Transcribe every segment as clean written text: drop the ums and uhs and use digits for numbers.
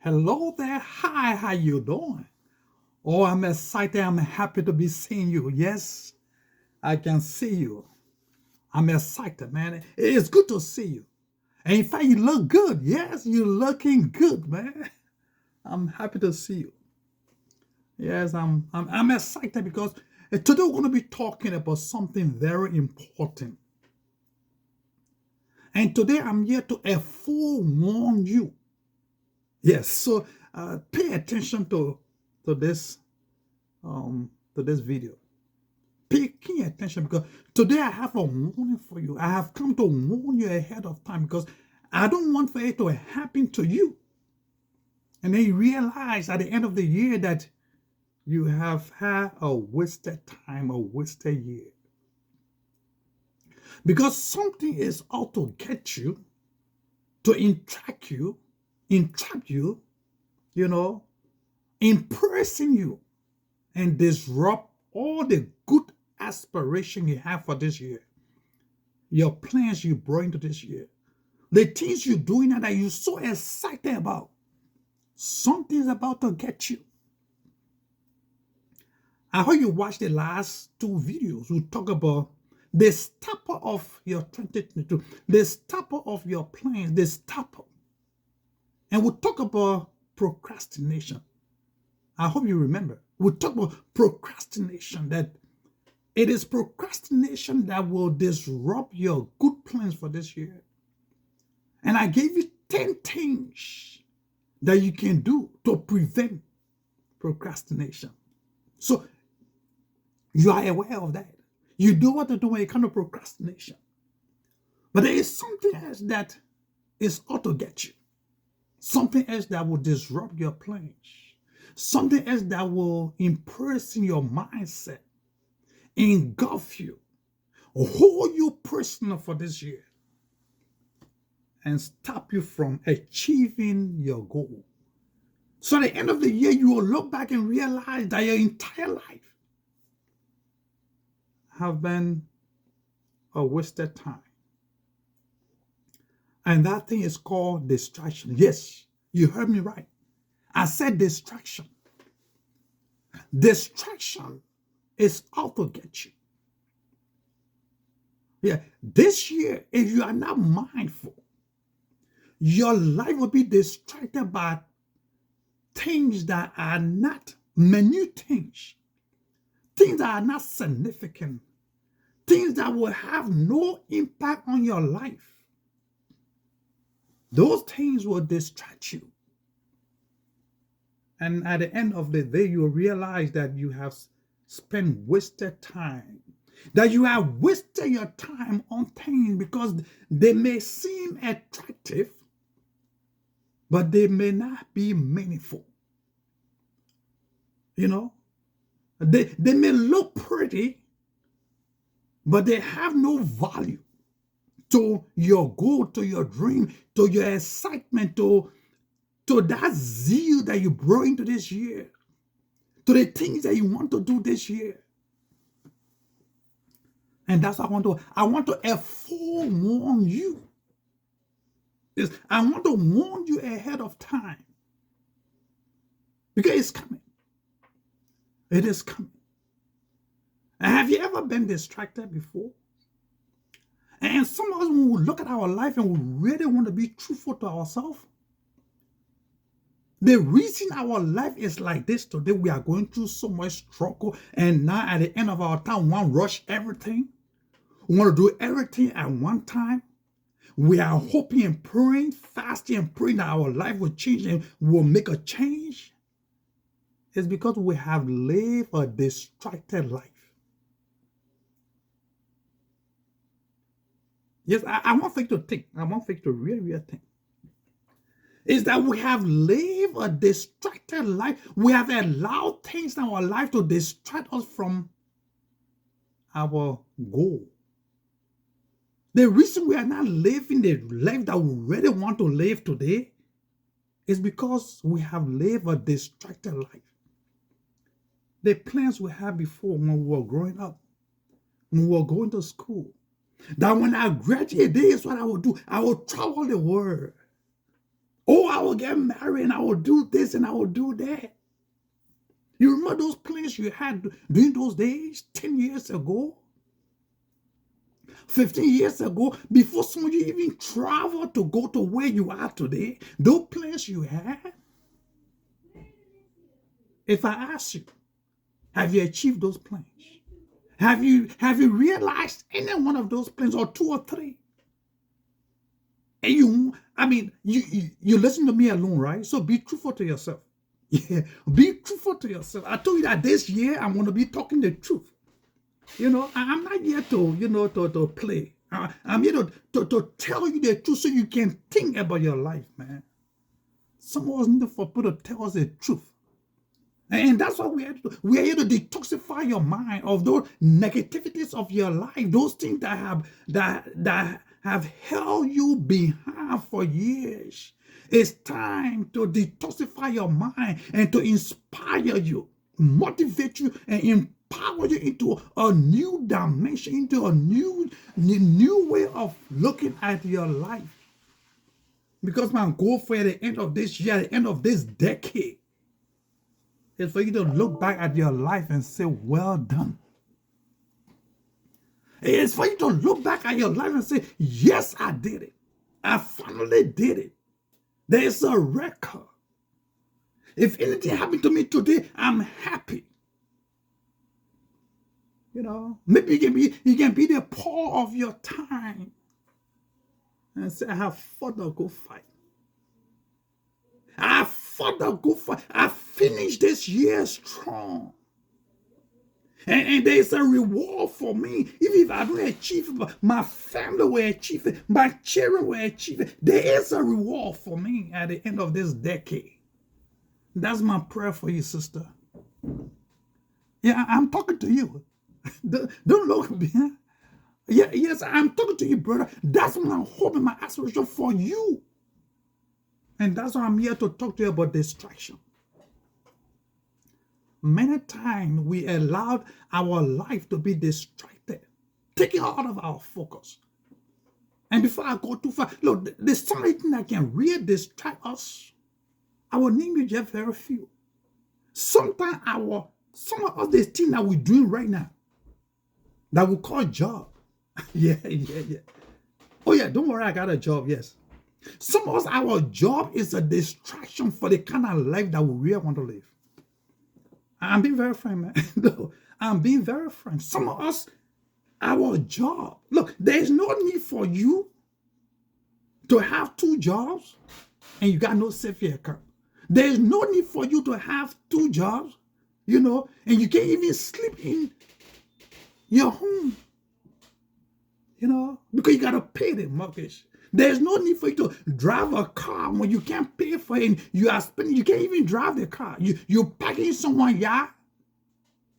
Hello there. Hi, how you doing? Oh, I'm excited. I'm happy to be seeing you. Yes, I can see you. I'm excited, man. It's good to see you. And in fact, you look good. Yes, you're looking good, man. I'm happy to see you. Yes, I'm excited because today we're going to be talking about something very important. And today I'm here to forewarn you. Yes, so pay attention to this to this video. Pay keen attention because today I have a warning for you. I have come to warn you ahead of time because I don't want for it to happen to you. And then you realize at the end of the year that you have had a wasted time, a wasted year. Because something is out to get you, to entrap you, you know, impressing you, and disrupt all the good aspiration you have for this year. Your plans you brought into this year. The things you're doing now that you're so excited about. Something's about to get you. I hope you watched the last two videos. We talk about the stopper of your 2022, the stopper of your plans, the stopper. And we'll talk about procrastination. I hope you remember. We'll talk about procrastination, that it is procrastination that will disrupt your good plans for this year. And I gave you 10 things that you can do to prevent procrastination. So you are aware of that. You know what to do when it comes to procrastination. But there is something else that is out to get you. Something else that will disrupt your plans. Something else that will impress in your mindset, engulf you, hold you personal for this year, and stop you from achieving your goal. So at the end of the year, you will look back and realize that your entire life have been a wasted time. And that thing is called distraction. Yes, you heard me right. I said distraction. Distraction is out to get you. Yeah, this year, if you are not mindful, your life will be distracted by things that are not minute things, things that are not significant, things that will have no impact on your life. Those things will distract you. And at the end of the day, you'll realize that you have spent wasted time, that you have wasted your time on things because they may seem attractive, but they may not be meaningful. You know, they may look pretty, but they have no value to your goal, to your dream, to your excitement, to that zeal that you brought into this year, to the things that you want to do this year. And that's what I want to forewarn you. I want to warn you ahead of time. Because it's coming. It is coming. And have you ever been distracted before? And some of us, when we look at our life and we really want to be truthful to ourselves, the reason our life is like this today, we are going through so much struggle, and now at the end of our time, we want to rush everything. We want to do everything at one time. We are hoping and praying, fasting and praying that our life will change and will make a change. It's because we have lived a distracted life. Yes, I want faith to think. I want faith to really think. Is that we have lived a distracted life. We have allowed things in our life to distract us from our goal. The reason we are not living the life that we really want to live today is because we have lived a distracted life. The plans we had before when we were growing up, when we were going to school, that when I graduate, this is what I will do. I will travel the world. Oh, I will get married and I will do this and I will do that. You remember those plans you had during those days, 10 years ago, 15 years ago, before some of you even traveled to go to where you are today? Those plans you had? If I ask you, have you achieved those plans? Have you realized any one of those plans, or two or three? And you listen to me alone, right? So be truthful to yourself. Yeah, be truthful to yourself. I told you that this year I'm going to be talking the truth. I'm not here to, to play. I'm here to tell you the truth so you can think about your life, man. Some of us need for people to tell us the truth. And that's what we are to do. We are here to detoxify your mind of those negativities of your life, those things that have held you behind for years. It's time to detoxify your mind and to inspire you, motivate you, and empower you into a new dimension, into a new way of looking at your life. Because my goal for the end of this year, the end of this decade, is for you to look back at your life and say, well done. It's for you to look back at your life and say, yes, I did it. I finally did it. There is a record. If anything happened to me today, I'm happy. Maybe you can be the Paul of your time and say, I have fought a good fight. I fought a good fight. I finished this year strong. And there's a reward for me. Even if I don't achieve it, my family will achieve it. My children will achieve it. There is a reward for me at the end of this decade. That's my prayer for you, sister. Yeah, I'm talking to you. Don't look at me. Yeah, yes, I'm talking to you, brother. That's my hope and my aspiration for you. And that's why I'm here to talk to you about distraction. Many times we allowed our life to be distracted, taking out of our focus. And before I go too far, look, there's something that can really distract us. I will name you just very few. Sometimes some of the things that we're doing right now that we call job. Yeah. Oh yeah, don't worry, I got a job, yes. Some of us, our job is a distraction for the kind of life that we really want to live. I'm being very frank, man. No, I'm being very frank. Some of us, our job. Look, there's no need for you to have two jobs and you got no savings account. There's no need for you to have two jobs, and you can't even sleep in your home, because you got to pay the mortgage. There's no need for you to drive a car when you can't pay for it and you can't even drive the car. You're packing someone's yard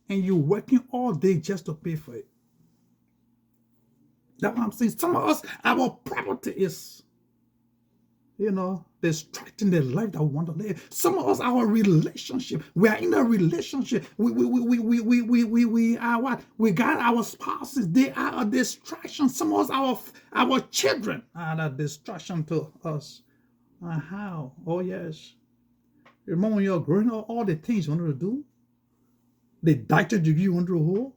and you're working all day just to pay for it. That's what I'm saying. Some of us, our property is, distracting the life that we want to live. Some of us, our relationship, we are in a relationship. We are what? We got our spouses. They are a distraction. Some of us, our children are a distraction to us. How? Oh yes. Remember when you were growing up, all the things you wanted to do, the doctorate degree you wanted to hold,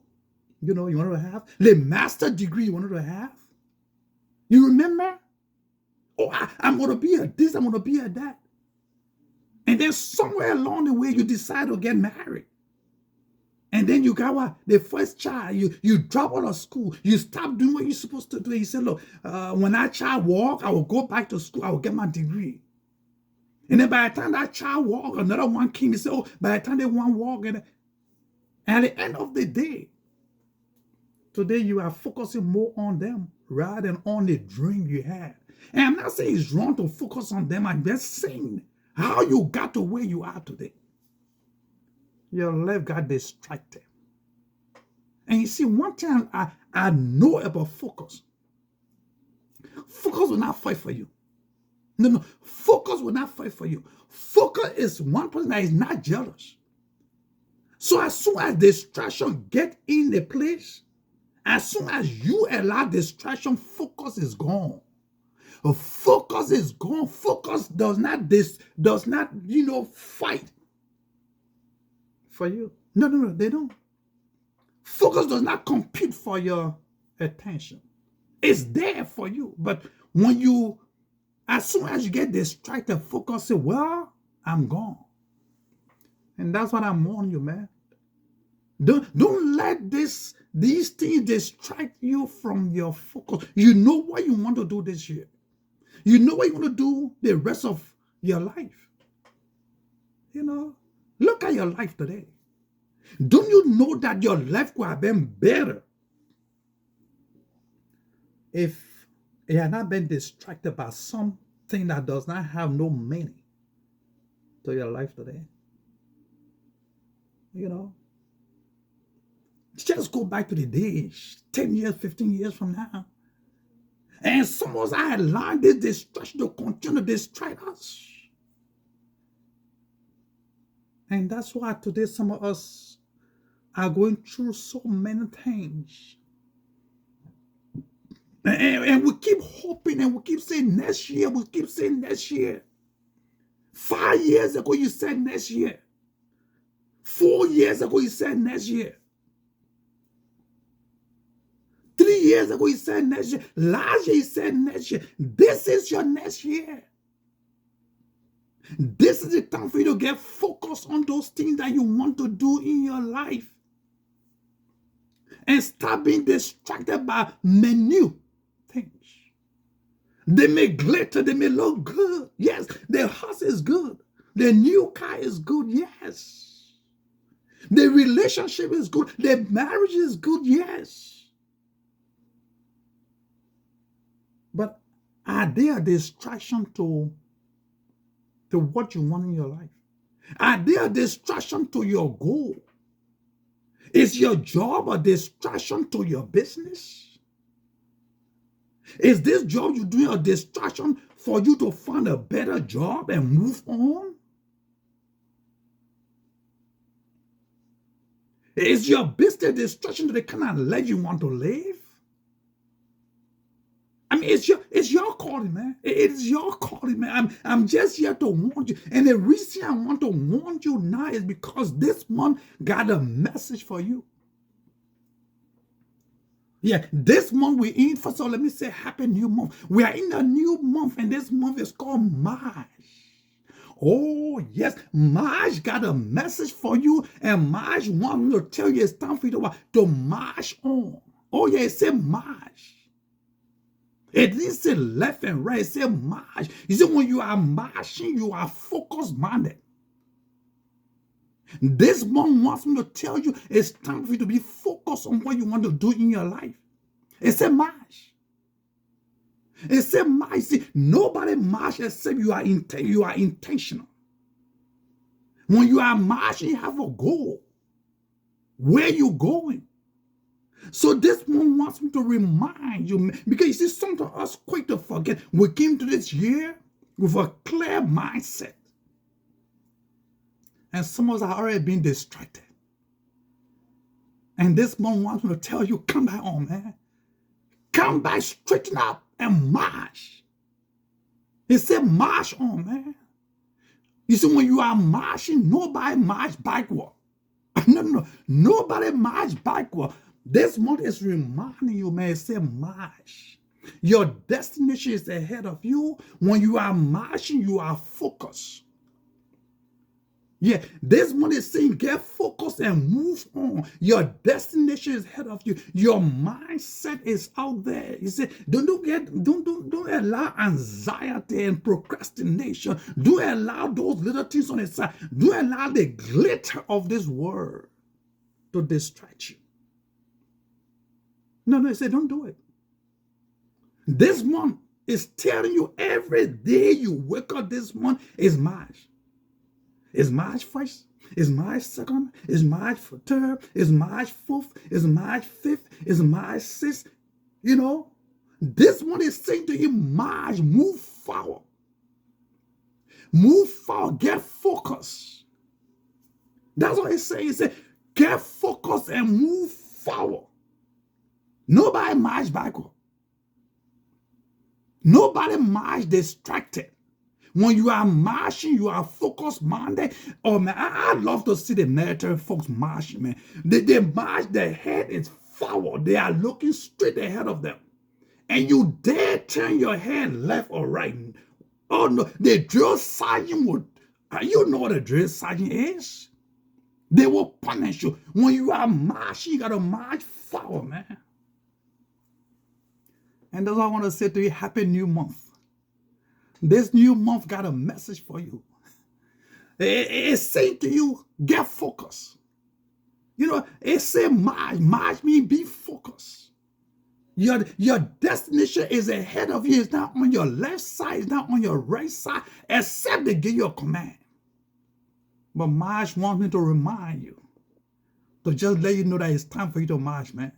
you wanted to have, the master degree you wanted to have. You remember? Oh, I'm going to be a this, I'm going to be a that. And then somewhere along the way, you decide to get married. And then you got what? The first child, you drop out of school. You stop doing what you're supposed to do. You say, look, when that child walk, I will go back to school. I will get my degree. And then by the time that child walk, another one came. You say, oh, by the time they one walk, and at the end of the day, today you are focusing more on them rather than on the dream you had. And I'm not saying it's wrong to focus on them. I'm just saying how you got to where you are today. Your life got distracted. And you see, one thing I know about focus. Focus will not fight for you. No. Focus will not fight for you. Focus is one person that is not jealous. So as soon as distraction get in the place, as soon as you allow distraction, focus is gone. Focus is gone. Focus does not fight for you. No, they don't. Focus does not compete for your attention. It's there for you. But as soon as you get distracted, focus say, well, I'm gone. And that's what I'm warning you, man. Don't let these things distract you from your focus. You know what you want to do this year. You know what you want to do the rest of your life. Look at your life today. Don't you know that your life could have been better if it had not been distracted by something that does not have no meaning to your life today? Just go back to the days, 10 years, 15 years from now. And some of us are allowing this distraction to continue to distract us. And that's why today some of us are going through so many things. And we keep hoping and we keep saying next year, we keep saying next year. 5 years ago, you said next year. 4 years ago, you said next year. 3 years ago, you said next year. Last year, you said next year. This is your next year. This is the time for you to get focused on those things that you want to do in your life. And stop being distracted by minute things. They may glitter, they may look good. Yes, their house is good. Their new car is good. Yes. Their relationship is good. Their marriage is good. Yes. But are they a distraction to what you want in your life? Are they a distraction to your goal? Is your job a distraction to your business? Is this job you're doing a distraction for you to find a better job and move on? Is your business a distraction to the kind of life you want to live? I mean, it's your calling, man. It is your calling, man. I'm just here to warn you. And the reason I want to warn you now is because this month got a message for you. Yeah, this month we're in, first of all, let me say happy new month. We are in a new month, and this month is called March. Oh, yes, March got a message for you, and March wants me to tell you it's time for you to march on. Oh, yeah, it said March. It didn't say left and right, it said march. You see, when you are marching, you are focus-minded. This month wants me to tell you it's time for you to be focused on what you want to do in your life. It said march. It said march. See, nobody march except you are intentional. When you are marching, you have a goal. Where you going? So this one wants me to remind you, because you see, some of us quick to forget. We came to this year with a clear mindset. And some of us are already being distracted. And this one wants me to tell you, come back on, man. Come back, straighten up, and march. It said march on, man. You see, when you are marching, nobody march backward. No. Nobody march backward. This month is reminding you, man, it said march. Your destination is ahead of you. When you are marching, you are focused. Yeah, this month is saying get focused and move on. Your destination is ahead of you. Your mindset is out there. You say, don't allow anxiety and procrastination. Don't allow those little things on the side. Don't allow the glitter of this world to distract you. No, it said don't do it. This month is telling you every day you wake up this month is March. Is March 1st? Is March 2nd? Is March 3rd? Is March 4th? Is March 5th? Is March 6th? You know, this one is saying to you, March, move forward. Move forward, get focused. That's what it's saying. It says, get focused and move forward. Nobody march backward. Nobody march distracted. When you are marching, you are focused minded. Oh man, I love to see the military folks marching, man. They march, their head is forward. They are looking straight ahead of them. And you dare turn your head left or right. Oh no, the drill sergeant would, you know what a drill sergeant is? They will punish you. When you are marching, you gotta march forward, man. And that's what I want to say to you. Happy new month. This new month got a message for you. It's saying to you, get focused. You know, it says march means be focused. Your destination is ahead of you. It's not on your left side. It's not on your right side, except they give you a command. But march wants me to remind you, to just let you know that it's time for you to march, man.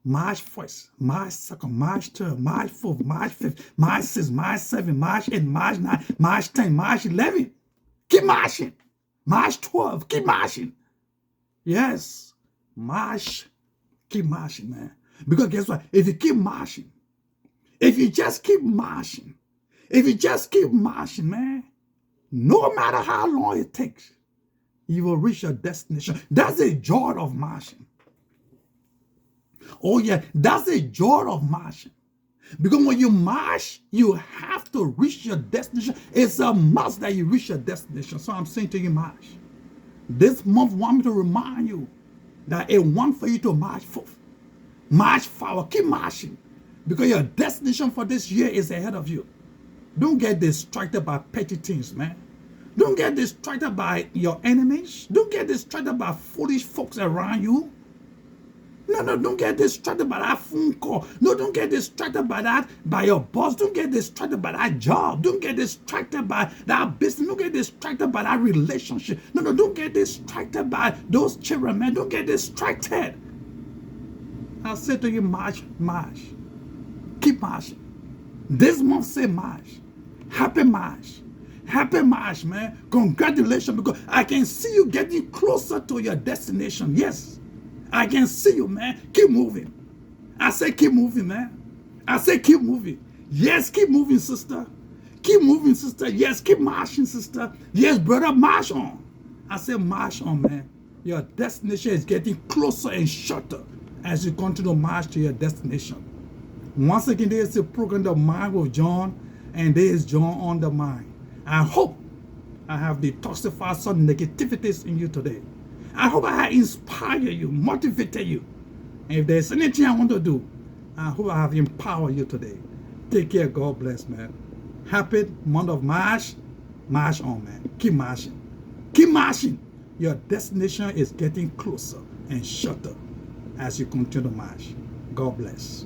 March 1st, March 2nd, March 3rd, March 4th, March 5th, March 6th, March 7th, March 8th, March 9th, March 10th, March 11th. Keep marching. March 12th, keep marching. Yes, march, keep marching, man. Because guess what? If you keep marching, if you just keep marching, man, no matter how long it takes, you will reach your destination. That's the joy of marching. Oh yeah, that's the joy of marching. Because when you march, you have to reach your destination. It's a must that you reach your destination. So I'm saying to you, march. This month, want me to remind you that it wants for you to march forth. March forward, keep marching. Because your destination for this year is ahead of you. Don't get distracted by petty things, man. Don't get distracted by your enemies. Don't get distracted by foolish folks around you. No, don't get distracted by that phone call. No, don't get distracted by that, by your boss. Don't get distracted by that job. Don't get distracted by that business. Don't get distracted by that relationship. No, don't get distracted by those children, man. Don't get distracted. I say to you, march. Keep marching. This month, say march. Happy march. Happy march, man. Congratulations, because I can see you getting closer to your destination. Yes. I can see you, man. Keep moving. I say keep moving, man. I say keep moving. Yes, keep moving, sister. Keep moving, sister. Yes, keep marching, sister. Yes, brother, march on. I say march on, man. Your destination is getting closer and shorter as you continue to march to your destination. Once again, there is a program, The Mind with John, and there is John on the Mind. I hope I have detoxified some negativities in you today. I hope I have inspired you, motivated you. And if there's anything I want to do, I hope I have empowered you today. Take care. God bless, man. Happy month of March. March on, man. Keep marching. Keep marching. Your destination is getting closer and shorter as you continue to march. God bless.